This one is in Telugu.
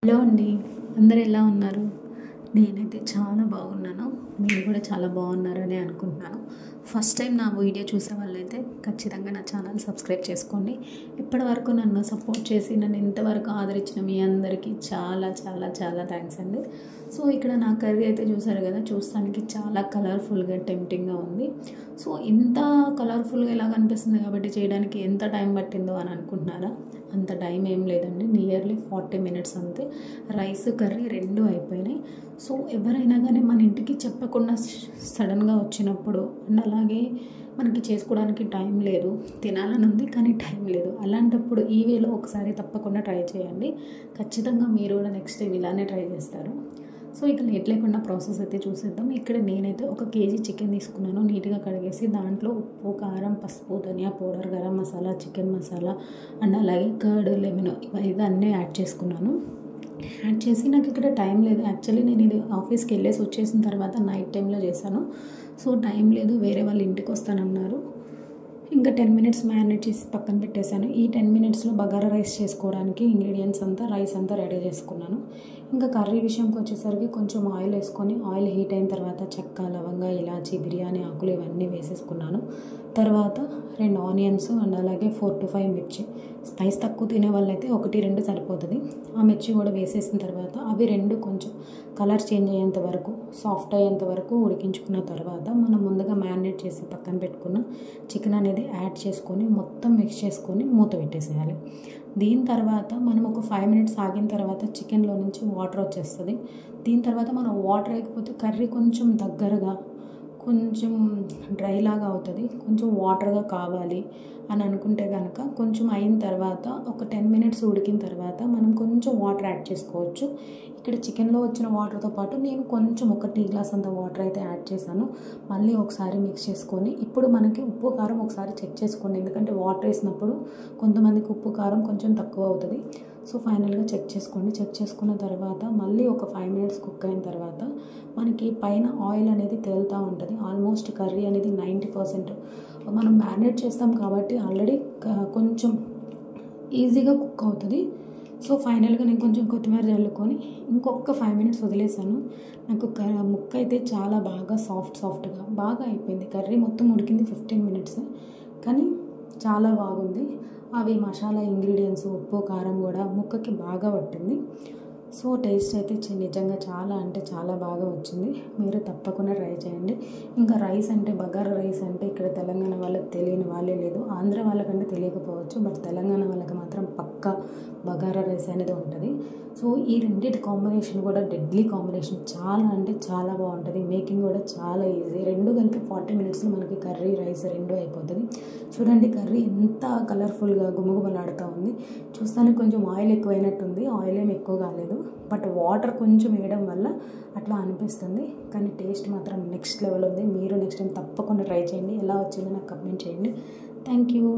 హలో అండి, అందరు ఎలా ఉన్నారు? నేనైతే చాలా బాగున్నాను. మీరు కూడా చాలా బాగున్నారని అనుకుంటున్నాను. ఫస్ట్ టైం నా వీడియో చూసే వాళ్ళైతే ఖచ్చితంగా నా ఛానల్ సబ్స్క్రైబ్ చేసుకోండి. ఇప్పటివరకు నన్ను సపోర్ట్ చేసి నన్ను ఇంతవరకు ఆదరించిన మీ అందరికీ చాలా చాలా చాలా థ్యాంక్స్ అండి. సో ఇక్కడ నా కర్రీ అయితే చూసారు కదా, చూస్తానికి చాలా కలర్ఫుల్గా టెంప్టింగ్గా ఉంది. సో ఇంత కలర్ఫుల్గా ఎలా కనిపిస్తుంది కాబట్టి చేయడానికి ఎంత టైం పట్టిందో అని అనుకుంటున్నారా? అంత టైం ఏం లేదండి, నియర్లీ 40 మినిట్స్ అంతే. రైస్ కర్రీ రెండు అయిపోయినాయి. సో ఎవరైనా కానీ మన ఇంటికి చెప్పకుండా సడన్గా వచ్చినప్పుడు అండ్ అలాగే మనకి చేసుకోవడానికి టైం లేదు, తినాలని ఉంది కానీ టైం లేదు, అలాంటప్పుడు ఈ వేలో ఒకసారి తప్పకుండా ట్రై చేయండి. ఖచ్చితంగా మీరు కూడా నెక్స్ట్ టైం ఇలానే ట్రై చేస్తారు. సో ఇక లేట్ లేకుండా ప్రాసెస్ అయితే చూసేద్దాం. ఇక్కడ నేనైతే 1 కేజీ చికెన్ తీసుకున్నాను. నీట్గా కడిగేసి దాంట్లో ఉప్పు, కారం, పసుపు, ధనియా powder, garam masala, chicken masala and అలాగే కర్డ్, లెమన్ ఇవన్నీ యాడ్ చేసుకున్నాను. యాడ్ చేసి నాకు ఇక్కడ టైం లేదు. యాక్చువల్లీ నేను ఇది ఆఫీస్కి వెళ్ళేసి వచ్చేసిన తర్వాత నైట్ టైంలో చేశాను. సో టైం లేదు, వేరే వాళ్ళు ఇంటికి వస్తానన్నారు. ఇంకా 10 మినిట్స్ మ్యారినేట్ చేసి పక్కన పెట్టేశాను. ఈ 10 మినిట్స్లో బగారా రైస్ చేసుకోవడానికి ఇంగ్రీడియంట్స్ అంతా రైస్ అంతా రెడీ చేసుకున్నాను. ఇంకా కర్రీ విషయంకి వచ్చేసరికి కొంచెం ఆయిల్ వేసుకొని ఆయిల్ హీట్ అయిన తర్వాత చెక్క, లవంగ, ఇలాచి, బిర్యానీ ఆకులు ఇవన్నీ వేసేసుకున్నాను. తర్వాత 2 ఆనియన్స్ అండ్ అలాగే 4 to 5 మిర్చి. స్పైస్ తక్కువ తినే వాళ్ళైతే 1-2 సరిపోతుంది. ఆ మిర్చి కూడా వేసేసిన తర్వాత అవి 2 కొంచెం కలర్ చేంజ్ అయ్యేంత వరకు, సాఫ్ట్ అయ్యేంత వరకు ఉడికించుకున్న తర్వాత మనం ముందుగా మ్యారినేట్ చేసి పక్కన పెట్టుకున్న చికెన్ అనేది యాడ్ చేసుకొని మొత్తం మిక్స్ చేసుకొని మూత పెట్టేసేయాలి. దీని తర్వాత మనం ఒక 5 మినిట్స్ ఆగిన తర్వాత చికెన్లో నుంచి వాటర్ వచ్చేస్తుంది. దీని తర్వాత మనం వాటర్ వేయకపోతే కర్రీ కొంచెం దగ్గరగా, కొంచెం డ్రై లాగా అవుతుంది. కొంచెం వాటర్గా కావాలి అని అనుకుంటే కనుక కొంచెం అయిన తర్వాత ఒక 10 మినిట్స్ ఉడికిన తర్వాత మనం కొంచెం వాటర్ యాడ్ చేసుకోవచ్చు. ఇక్కడ చికెన్లో వచ్చిన వాటర్తో పాటు నేను కొంచెం 1 టీ గ్లాస్ అంత వాటర్ అయితే యాడ్ చేశాను. మళ్ళీ ఒకసారి మిక్స్ చేసుకొని ఇప్పుడు మనకి ఉప్పు కారం ఒకసారి చెక్ చేసుకోండి, ఎందుకంటే వాటర్ వేసినప్పుడు కొంతమందికి ఉప్పు కారం కొంచెం తక్కువ అవుతుంది. సో ఫైనల్గా చెక్ చేసుకోండి. చెక్ చేసుకున్న తర్వాత మళ్ళీ ఒక 5 మినిట్స్ కుక్ అయిన తర్వాత మనకి పైన ఆయిల్ అనేది తేలుతూ ఉంటుంది. ఆల్మోస్ట్ కర్రీ అనేది 90% మనం మ్యారినేట్ చేస్తాం కాబట్టి ఆల్రెడీ కొంచెం ఈజీగా కుక్ అవుతుంది. సో ఫైనల్గా నేను కొంచెం కొత్తిమీర చల్లుకొని ఇంకొక 5 మినిట్స్ వదిలేసాను. నాకు ముక్క అయితే చాలా బాగా సాఫ్ట్గా బాగా అయిపోయింది. కర్రీ మొత్తం ఉడికింది 15 మినిట్స్, కానీ చాలా బాగుంది. అవి మసాలా ఇంగ్రీడియంట్స్, ఉప్పు, కారం కూడా ముక్కకి బాగా పట్టింది. సో టేస్ట్ అయితే నిజంగా చాలా అంటే చాలా బాగా వచ్చింది. మీరు తప్పకుండా ట్రై చేయండి. ఇంకా రైస్ అంటే బగారా రైస్ అంటే ఇక్కడ తెలంగాణ వాళ్ళకి తెలియని వాళ్ళే లేదు. ఆంధ్ర వాళ్ళకంటే తెలియకపోవచ్చు, బట్ తెలంగాణ వాళ్ళకి మాత్రం పక్కా బగారా రైస్ అనేది ఉంటుంది. సో ఈ రెండింటి కాంబినేషన్ కూడా డెడ్లీ కాంబినేషన్, చాలా అంటే చాలా బాగుంటుంది. మేకింగ్ కూడా చాలా ఈజీ. రెండు కలిపి 40 మినిట్స్లో మనకి కర్రీ, రైస్ రెండు అయిపోతుంది. చూడండి కర్రీ ఎంత కలర్ఫుల్గా గుమగుమలాడుతూ ఉంది. చూస్తానికి కొంచెం ఆయిల్ ఎక్కువైనట్టుంది, ఆయిల్ ఏమి ఎక్కువ కాలేదు, బట్ వాటర్ కొంచెం వేయడం వల్ల అట్లా అనిపిస్తుంది. కానీ టేస్ట్ మాత్రం నెక్స్ట్ లెవెల్ ఉంది. మీరు నెక్స్ట్ టైం తప్పకుండా ట్రై చేయండి. ఎలా వచ్చిందో నాకు కమెంట్ చేయండి. Thank you.